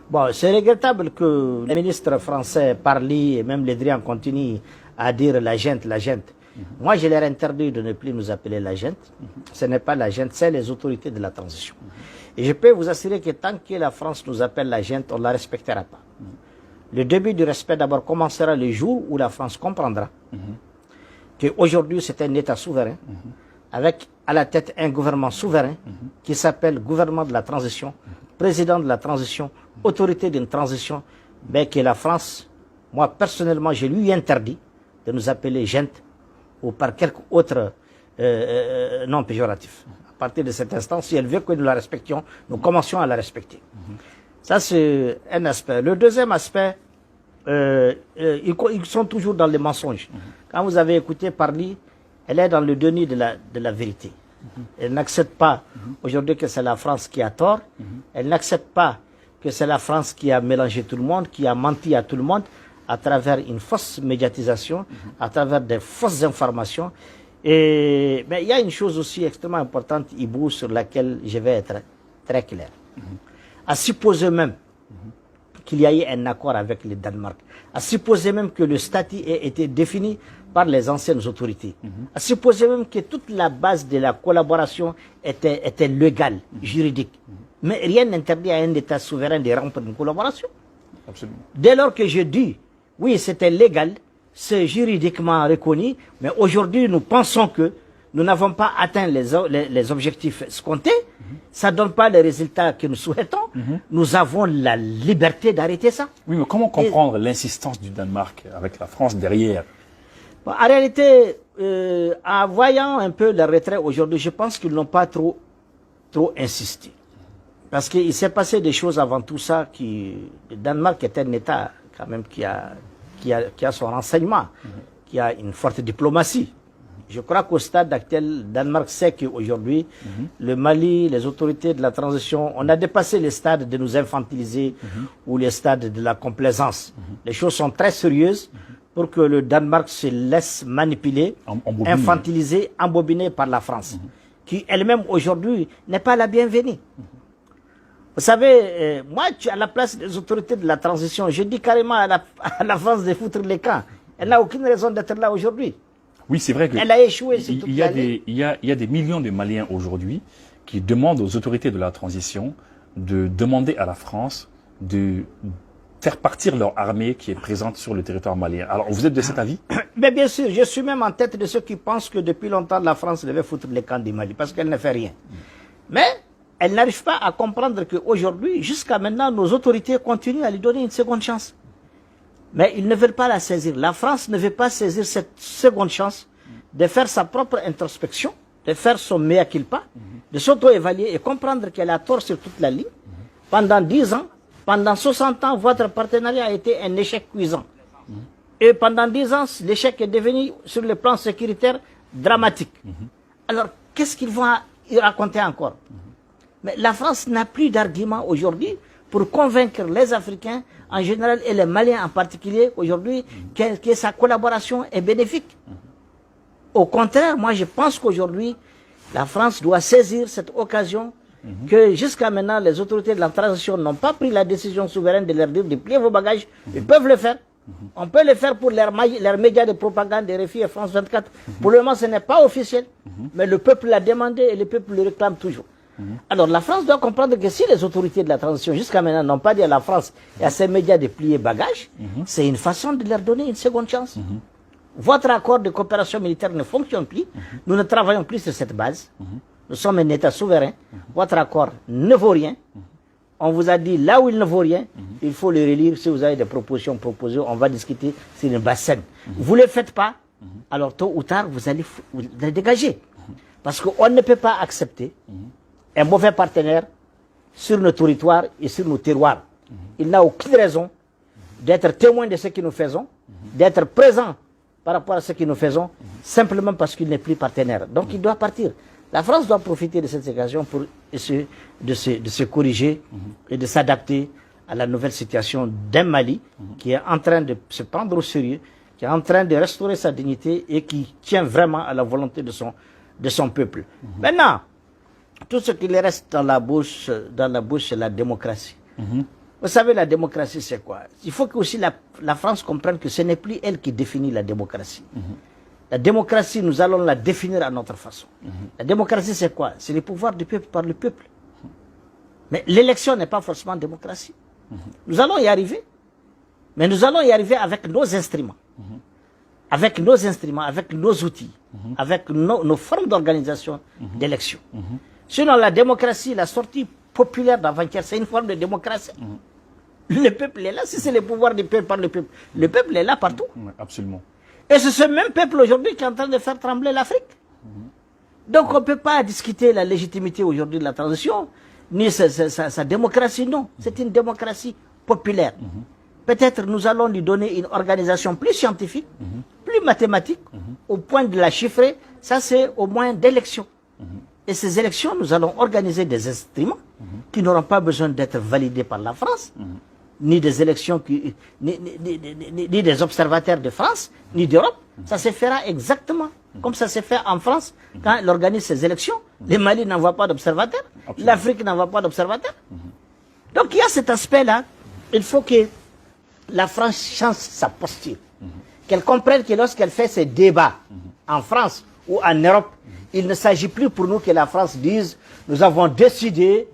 Bon, c'est regrettable que les ministres français parlent et même les Drian continuent à dire la gente, la gente. Moi, je leur interdit de ne plus nous appeler la gente. Ce n'est pas la gente, c'est les autorités de la transition. Et je peux vous assurer que tant que la France nous appelle la gente, on ne la respectera pas. Le début du respect d'abord commencera le jour où la France comprendra qu'aujourd'hui c'est un État souverain, avec à la tête un gouvernement souverain qui s'appelle gouvernement de la transition, président de la transition, autorité d'une transition, mais que la France, moi personnellement, je lui interdis de nous appeler gente ou par quelque autre nom péjoratif. À partir de cet instant, si elle veut que nous la respections, nous commencions à la respecter. Ça, c'est un aspect. Le deuxième aspect, ils sont toujours dans les mensonges. Quand vous avez écouté parler, elle est dans le déni de la vérité. Elle n'accepte pas aujourd'hui que c'est la France qui a tort. Elle n'accepte pas que c'est la France qui a mélangé tout le monde, qui a menti à tout le monde à travers une fausse médiatisation, à travers des fausses informations. Mais il y a une chose aussi extrêmement importante, Ibou, sur laquelle je vais être très clair. À supposer même qu'il y ait eu un accord avec le Danemark, à supposer même que le statut ait été défini par les anciennes autorités, à supposer même que toute la base de la collaboration était légale, juridique. Mais rien n'interdit à un État souverain de rompre une collaboration. Absolument. Dès lors que je dis, oui, c'était légal, c'est juridiquement reconnu, mais aujourd'hui nous pensons que nous n'avons pas atteint les objectifs escomptés, ça ne donne pas les résultats que nous souhaitons, nous avons la liberté d'arrêter ça. Oui, mais comment comprendre l'insistance du Danemark avec la France derrière? Bon, en réalité, en voyant un peu le retrait aujourd'hui, je pense qu'ils n'ont pas trop insisté. Parce qu'il s'est passé des choses avant tout ça, le Danemark est un État quand même qui a son renseignement, qui a une forte diplomatie. Je crois qu'au stade actuel, le Danemark sait qu'aujourd'hui, le Mali, les autorités de la transition, on a dépassé les stades de nous infantiliser ou les stades de la complaisance. Les choses sont très sérieuses pour que le Danemark se laisse manipuler, infantiliser, embobiner par la France, qui elle-même aujourd'hui n'est pas la bienvenue. Vous savez, moi, à la place des autorités de la transition, je dis carrément à la France de foutre les camps. Elle n'a aucune raison d'être là aujourd'hui. Oui, c'est vrai que elle a échoué. Il y a des millions de Maliens aujourd'hui qui demandent aux autorités de la transition de demander à la France de faire partir leur armée qui est présente sur le territoire malien. Alors, vous êtes de cet avis? Mais bien sûr, je suis même en tête de ceux qui pensent que depuis longtemps, la France devait foutre les camps du Mali, parce qu'elle ne fait rien. Mais elle n'arrive pas à comprendre qu'aujourd'hui, jusqu'à maintenant, nos autorités continuent à lui donner une seconde chance. Mais ils ne veulent pas la saisir. La France ne veut pas saisir cette seconde chance de faire sa propre introspection, de faire son mea culpa, de s'auto-évaluer et comprendre qu'elle a tort sur toute la ligne. Pendant 10 ans, pendant 60 ans, votre partenariat a été un échec cuisant. Et pendant 10 ans, l'échec est devenu, sur le plan sécuritaire, dramatique. Alors, qu'est-ce qu'ils vont y raconter encore? Mais la France n'a plus d'argument aujourd'hui pour convaincre les Africains en général et les Maliens en particulier aujourd'hui que sa collaboration est bénéfique. Au contraire, moi je pense qu'aujourd'hui, la France doit saisir cette occasion que jusqu'à maintenant les autorités de la transition n'ont pas pris la décision souveraine de leur dire de plier vos bagages. Ils peuvent le faire. On peut le faire pour leurs médias de propagande, des RFI et France 24. Pour le moment, ce n'est pas officiel. Mais le peuple l'a demandé et le peuple le réclame toujours. Alors la France doit comprendre que si les autorités de la transition jusqu'à maintenant n'ont pas dit à la France et à ses médias de plier bagages, c'est une façon de leur donner une seconde chance. Votre accord de coopération militaire ne fonctionne plus. Nous ne travaillons plus sur cette base. Nous sommes un État souverain. Votre accord ne vaut rien. On vous a dit là où il ne vaut rien, il faut le relire. Si vous avez des propositions proposées, on va discuter sur une base saine. Vous ne le faites pas, alors tôt ou tard, vous allez dégager. Parce qu'on ne peut pas accepter un mauvais partenaire sur nos territoires et sur nos terroirs. Il n'a aucune raison d'être témoin de ce que nous faisons, d'être présent par rapport à ce que nous faisons, simplement parce qu'il n'est plus partenaire. Donc il doit partir. La France doit profiter de cette occasion pour essayer de se corriger et de s'adapter à la nouvelle situation d'un Mali qui est en train de se prendre au sérieux, qui est en train de restaurer sa dignité et qui tient vraiment à la volonté de son peuple. Maintenant, tout ce qui lui reste dans la bouche, c'est la démocratie. Vous savez, la démocratie, c'est quoi? Il faut que aussi la France comprenne que ce n'est plus elle qui définit la démocratie. La démocratie, nous allons la définir à notre façon. La démocratie, c'est quoi? C'est le pouvoir du peuple par le peuple. Mais l'élection n'est pas forcément démocratie. Nous allons y arriver. Mais nous allons y arriver avec nos instruments. Avec nos instruments, avec nos outils, avec nos formes d'organisation d'élection. Sinon, la démocratie, la sortie populaire d'avant-hier, c'est une forme de démocratie. Le peuple est là. Si c'est le pouvoir du peuple par le peuple est là partout. Absolument. Et c'est ce même peuple aujourd'hui qui est en train de faire trembler l'Afrique. Donc on ne peut pas discuter la légitimité aujourd'hui de la transition, ni sa démocratie, non. C'est une démocratie populaire. Peut-être nous allons lui donner une organisation plus scientifique, plus mathématique, au point de la chiffrer. Ça, c'est au moins d'élections. Et ces élections, nous allons organiser des instruments qui n'auront pas besoin d'être validés par la France, ni des élections, ni des observateurs de France, ni d'Europe. Ça se fera exactement comme ça s'est fait en France quand elle organise ses élections. Le Mali n'envoie pas d'observateurs, l'Afrique n'envoie pas d'observateurs. Donc il y a cet aspect-là. Il faut que la France change sa posture. Qu'elle comprenne que lorsqu'elle fait ses débats en France ou en Europe, il ne s'agit plus pour nous que la France dise « Nous avons décidé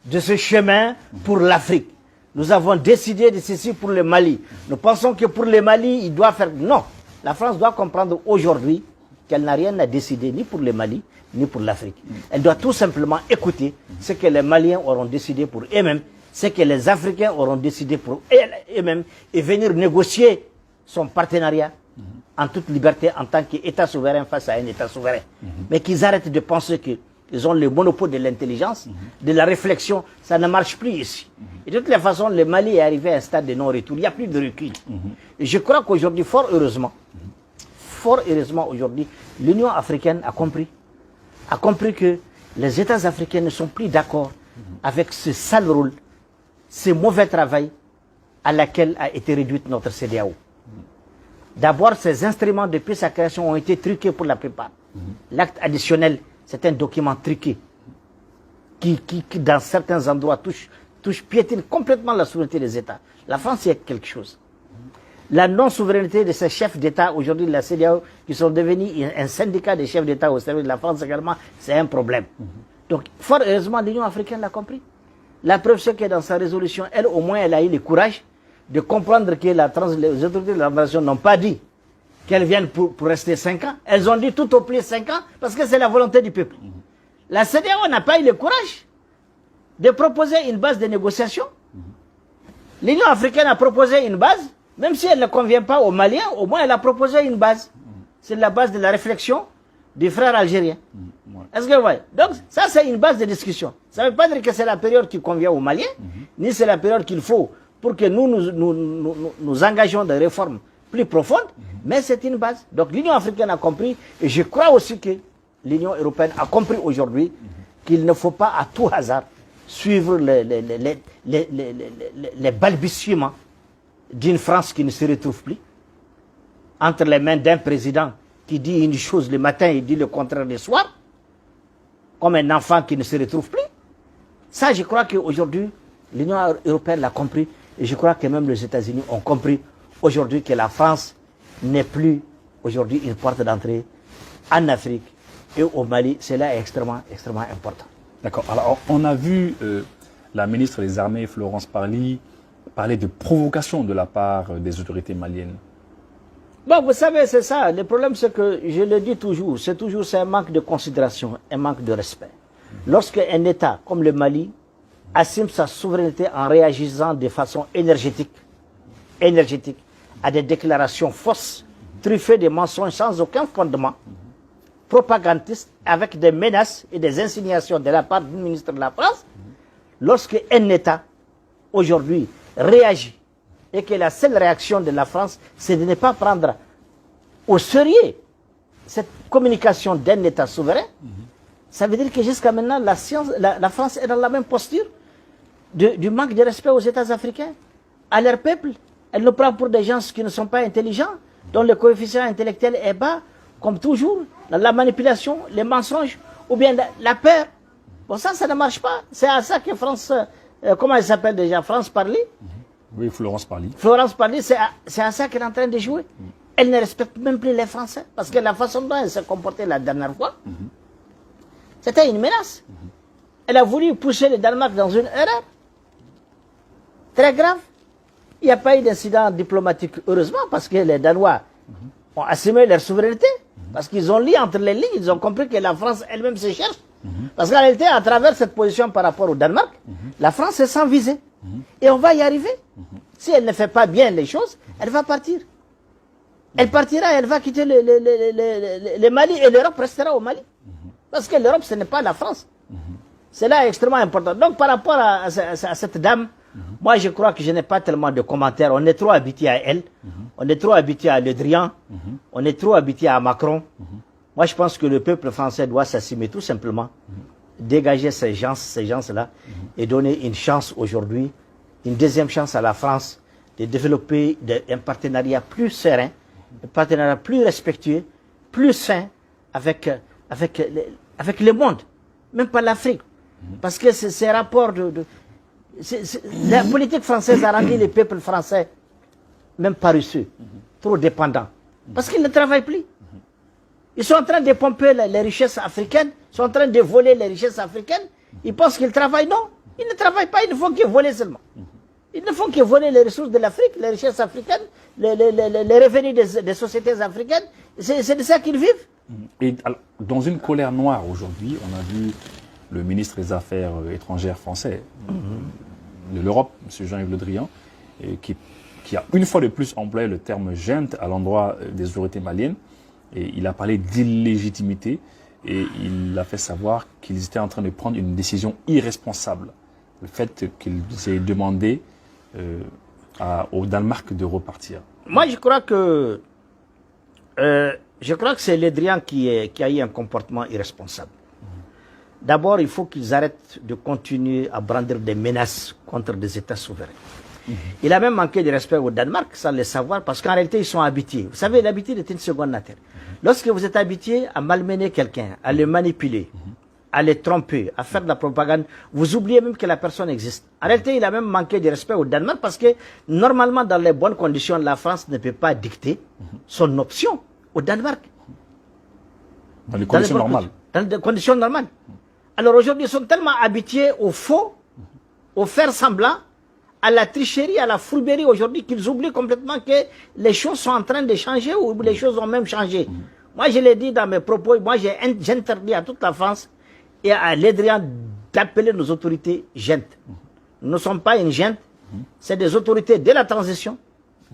de ce chemin pour l'Afrique. Nous avons décidé de ceci pour le Mali. Nous pensons que pour le Mali, il doit faire... » Non. La France doit comprendre aujourd'hui qu'elle n'a rien à décider ni pour le Mali, ni pour l'Afrique. Elle doit tout simplement écouter ce que les Maliens auront décidé pour eux-mêmes, ce que les Africains auront décidé pour eux-mêmes, et venir négocier son partenariat en toute liberté en tant qu'État souverain face à un État souverain. Mais qu'ils arrêtent de penser qu'ils ont le monopole de l'intelligence, de la réflexion. Ça ne marche plus ici. Et de toutes les façons, le Mali est arrivé à un stade de non-retour. Il n'y a plus de recul. Et je crois qu'aujourd'hui, fort heureusement aujourd'hui, l'Union africaine a compris que les États africains ne sont plus d'accord avec ce sale rôle, ce mauvais travail à laquelle a été réduite notre CEDEAO. D'abord, ces instruments depuis sa création ont été truqués pour la plupart. L'acte additionnel, c'est un document truqué qui dans certains endroits, piétine complètement la souveraineté des États. La France y a quelque chose. La non-souveraineté de ces chefs d'État, aujourd'hui de la CEDEAO, qui sont devenus un syndicat des chefs d'État au service de la France également, c'est un problème. Donc, fort heureusement, l'Union africaine l'a compris. La preuve, c'est que dans sa résolution, elle, au moins, elle a eu le courage de comprendre que les autorités de la nation n'ont pas dit qu'elles viennent pour rester 5 ans. Elles ont dit tout au plus 5 ans parce que c'est la volonté du peuple. La CEDEAO n'a pas eu le courage de proposer une base de négociation. L'Union africaine a proposé une base, même si elle ne convient pas aux Maliens, au moins elle a proposé une base. C'est la base de la réflexion des frères algériens. Est-ce que vous voyez? Donc ça c'est une base de discussion. Ça ne veut pas dire que c'est la période qui convient aux Maliens, ni c'est la période qu'il faut pour que nous engagions des réformes plus profondes, mais c'est une base. Donc l'Union africaine a compris, et je crois aussi que l'Union européenne a compris aujourd'hui qu'il ne faut pas à tout hasard suivre les balbutiements d'une France qui ne se retrouve plus, entre les mains d'un président qui dit une chose le matin et dit le contraire le soir, comme un enfant qui ne se retrouve plus. Ça, je crois qu'aujourd'hui, l'Union européenne l'a compris, et je crois que même les États-Unis ont compris aujourd'hui que la France n'est plus aujourd'hui une porte d'entrée en Afrique et au Mali. Cela est extrêmement important. D'accord. Alors, on a vu la ministre des Armées, Florence Parly, parler de provocation de la part des autorités maliennes. Bon, vous savez, c'est ça. Le problème, c'est que, je le dis toujours, c'est un manque de considération, un manque de respect. Lorsqu'un État comme le Mali assume sa souveraineté en réagissant de façon énergétique à des déclarations fausses, truffées de mensonges sans aucun fondement, propagandistes, avec des menaces et des insinuations de la part du ministre de la France, lorsqu'un État, aujourd'hui, réagit, et que la seule réaction de la France, c'est de ne pas prendre au sérieux cette communication d'un État souverain, ça veut dire que jusqu'à maintenant, la France est dans la même posture du manque de respect aux États africains, à leur peuple. Elle nous prend pour des gens qui ne sont pas intelligents, dont le coefficient intellectuel est bas, comme toujours, dans la manipulation, les mensonges, ou bien la peur. Bon, ça ne marche pas. C'est à ça que France comment elle s'appelle déjà, France Parly. Oui, Florence Parly. Florence Parly, c'est à ça qu'elle est en train de jouer. Elle ne respecte même plus les Français. Parce que la façon dont elle s'est comportée la dernière fois, c'était une menace. Elle a voulu pousser le Danemark dans une erreur. Très grave. Il n'y a pas eu d'incident diplomatique, heureusement, parce que les Danois ont assumé leur souveraineté. Parce qu'ils ont lu entre les lignes, ils ont compris que la France elle-même se cherche. Parce qu'en réalité, à travers cette position par rapport au Danemark, la France est sans visée. Et on va y arriver. Si elle ne fait pas bien les choses, elle va partir. Elle partira, elle va quitter le Mali et l'Europe restera au Mali. Parce que l'Europe, ce n'est pas la France. C'est là extrêmement important. Donc, par rapport à cette dame, moi, je crois que je n'ai pas tellement de commentaires. On est trop habitué à elle. On est trop habitué à Le Drian. On est trop habitué à Macron. Moi, je pense que le peuple français doit s'assumer tout simplement, dégager ces gens-là et donner une chance aujourd'hui, une deuxième chance à la France de développer un partenariat plus serein, un partenariat plus respectueux, plus sain avec le monde, même pas l'Afrique. Parce que ces rapports la politique française a rendu les peuples français même paresseux, trop dépendants. Parce qu'ils ne travaillent plus. Ils sont en train de pomper les richesses africaines, ils sont en train de voler les richesses africaines. Ils pensent qu'ils travaillent. Non, ils ne travaillent pas, ils ne font que voler seulement. Ils ne font que voler les ressources de l'Afrique, les richesses africaines, les revenus des sociétés africaines. C'est de ça qu'ils vivent. Et alors, dans une colère noire aujourd'hui, on a vu le ministre des Affaires étrangères français de l'Europe, M. Jean-Yves Le Drian, qui a une fois de plus employé le terme junte à l'endroit des autorités maliennes. Et il a parlé d'illégitimité et il a fait savoir qu'ils étaient en train de prendre une décision irresponsable. Le fait qu'ils aient demandé au Danemark de repartir. Moi, je crois que c'est Le Drian qui a eu un comportement irresponsable. D'abord, il faut qu'ils arrêtent de continuer à brandir des menaces contre des États souverains. Il a même manqué de respect au Danemark, sans le savoir, parce qu'en réalité, ils sont habitués. Vous savez, l'habitude est une seconde nature. Lorsque vous êtes habitué à malmener quelqu'un, à le manipuler, à le tromper, à faire de la propagande, vous oubliez même que la personne existe. En réalité, il a même manqué de respect au Danemark, parce que normalement, dans les bonnes conditions, la France ne peut pas dicter son option au Danemark. Dans les conditions normales. Dans les conditions normales. Alors aujourd'hui, ils sont tellement habitués au faux, au faire semblant, à la tricherie, à la fourberie aujourd'hui, qu'ils oublient complètement que les choses sont en train de changer ou les choses ont même changé. Moi, je l'ai dit dans mes propos, moi j'interdis à toute la France et à Le Drian d'appeler nos autorités juntes. Nous ne sommes pas une junte, c'est des autorités de la transition,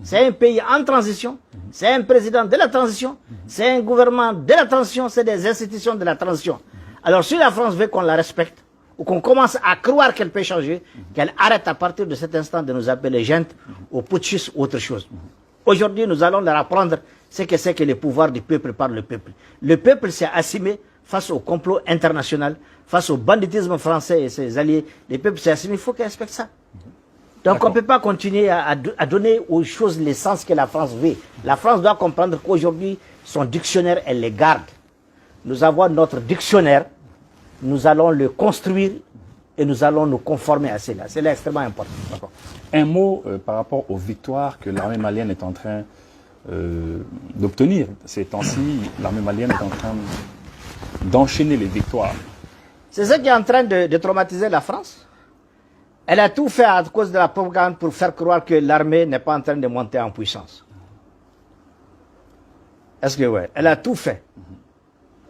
c'est un pays en transition, c'est un président de la transition, c'est un gouvernement de la transition, c'est des institutions de la transition. Alors si la France veut qu'on la respecte, ou qu'on commence à croire qu'elle peut changer, qu'elle arrête à partir de cet instant de nous appeler juntes, ou putschistes, ou autre chose. Aujourd'hui, nous allons leur apprendre ce que c'est que le pouvoir du peuple par le peuple. Le peuple s'est assumé face au complot international, face au banditisme français et ses alliés. Le peuple s'est assumé, il faut qu'il respecte ça. Donc on ne peut pas continuer à donner aux choses le sens que la France veut. La France doit comprendre qu'aujourd'hui, son dictionnaire, elle les garde. Nous avons notre dictionnaire, nous allons le construire et nous allons nous conformer à cela. C'est extrêmement important. Un mot par rapport aux victoires que l'armée malienne est en train d'obtenir. Ces temps-ci, l'armée malienne est en train d'enchaîner les victoires. C'est ça qui est en train de traumatiser la France. Elle a tout fait à cause de la propagande pour faire croire que l'armée n'est pas en train de monter en puissance. Est-ce que oui? Elle a tout fait.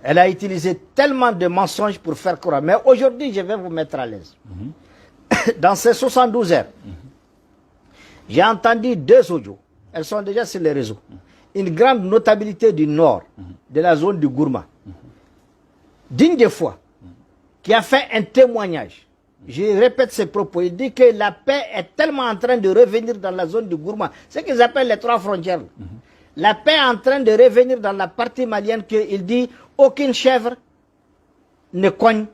Elle a utilisé tellement de mensonges pour faire croire. Mais aujourd'hui, je vais vous mettre à l'aise. Dans ces 72 heures, j'ai entendu 2 audios. Elles sont déjà sur les réseaux. Une grande notabilité du nord, de la zone du Gourma, digne de foi, qui a fait un témoignage. Je répète ses propos. Il dit que la paix est tellement en train de revenir dans la zone du Gourma. C'est ce qu'ils appellent les 3 frontières. La paix est en train de revenir dans la partie malienne qu'il dit aucune chèvre ne cogne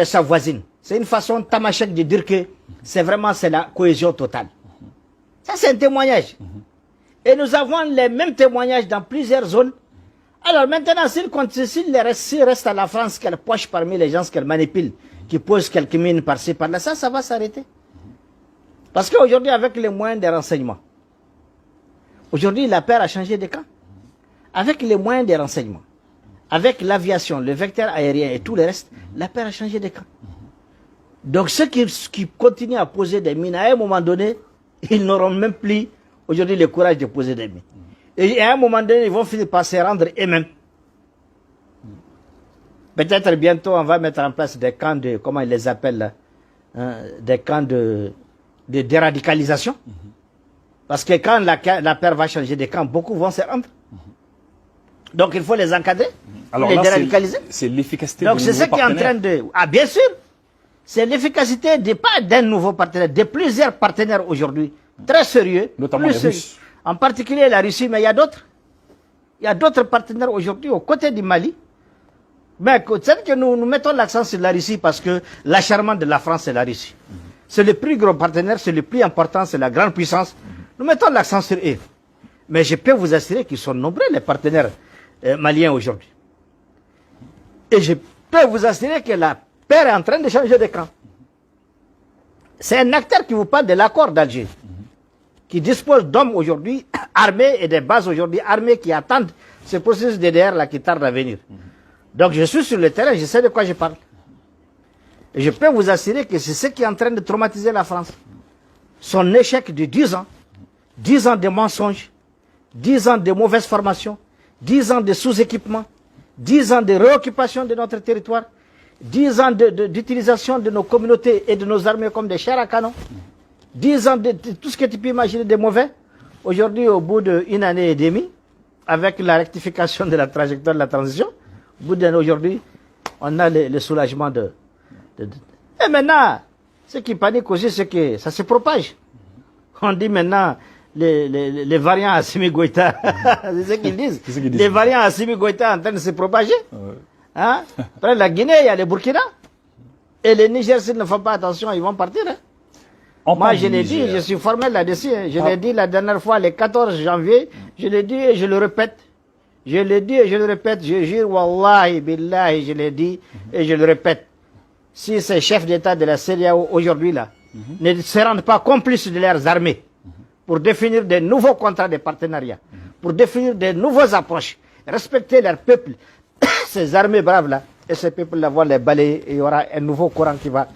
sa voisine. C'est une façon tamashek de dire que c'est la cohésion totale. Ça, c'est un témoignage. Et nous avons les mêmes témoignages dans plusieurs zones. Alors maintenant, s'il reste à la France qu'elle poche parmi les gens qu'elle manipule, qui pose quelques mines par-ci, par-là, ça va s'arrêter. Parce qu'aujourd'hui, avec les moyens de renseignement, aujourd'hui, la paix a changé de camp. Avec les moyens de renseignement, avec l'aviation, le vecteur aérien et tout le reste, la paix a changé de camp. Donc ceux qui continuent à poser des mines, à un moment donné, ils n'auront même plus aujourd'hui le courage de poser des mines. Et à un moment donné, ils vont finir par se rendre eux-mêmes. Peut-être bientôt, on va mettre en place des camps de, comment ils les appellent là, hein, des camps de déradicalisation. Parce que quand la paix va changer de camp, beaucoup vont se rendre. Donc il faut les encadrer, Alors les là, déradicaliser. c'est l'efficacité Donc du c'est nouveau ce qui est en train partenaire. de... Ah bien sûr, c'est l'efficacité pas d'un nouveau partenaire, de plusieurs partenaires aujourd'hui, très sérieux. Notamment plus les sérieux. Russes. En particulier la Russie, mais il y a d'autres. Il y a d'autres partenaires aujourd'hui aux côtés du Mali. Mais c'est que nous mettons l'accent sur la Russie parce que l'acharnement de la France, c'est la Russie. C'est le plus gros partenaire, c'est le plus important, c'est la grande puissance. Nous mettons l'accent sur eux. Mais je peux vous assurer qu'ils sont nombreux, les partenaires maliens aujourd'hui. Et je peux vous assurer que la paix est en train de changer de camp. C'est un acteur qui vous parle de l'accord d'Alger, qui dispose d'hommes aujourd'hui armés et des bases aujourd'hui armées qui attendent ce processus DDR là qui tarde à venir. Donc je suis sur le terrain, je sais de quoi je parle. Et je peux vous assurer que c'est ce qui est en train de traumatiser la France. Son échec de 10 ans, 10 ans de mensonges, 10 ans de mauvaise formation, 10 ans de sous-équipement, 10 ans de réoccupation de notre territoire, 10 ans d'utilisation de nos communautés et de nos armées comme des chars à canon, 10 ans de tout ce que tu peux imaginer de mauvais. Aujourd'hui, au bout d'une année et demie, avec la rectification de la trajectoire de la transition, au bout d'un aujourd'hui, on a le soulagement Et maintenant, ce qui panique aussi, c'est que ça se propage. On dit maintenant les variants Assimi Goïta, c'est ce qu'ils disent. Les variants Assimi Goïta en train de se propager. Hein? Après la Guinée, il y a le Burkina. Et les Niger, s'ils ne font pas attention, ils vont partir. Hein? Moi, je l'ai dit, je suis formel là-dessus. Hein. Je l'ai dit la dernière fois, le 14 janvier. Je l'ai dit et je le répète. Je l'ai dit et je le répète. Je jure, wallahi, billahi, je l'ai dit et je le répète. Si ces chefs d'État de la CEDEAO aujourd'hui là ne se rendent pas complices de leurs armées pour définir de nouveaux contrats de partenariat, pour définir de nouvelles approches, respecter leur peuple, ces armées braves là, et ces peuples là vont les balayer et il y aura un nouveau courant qui va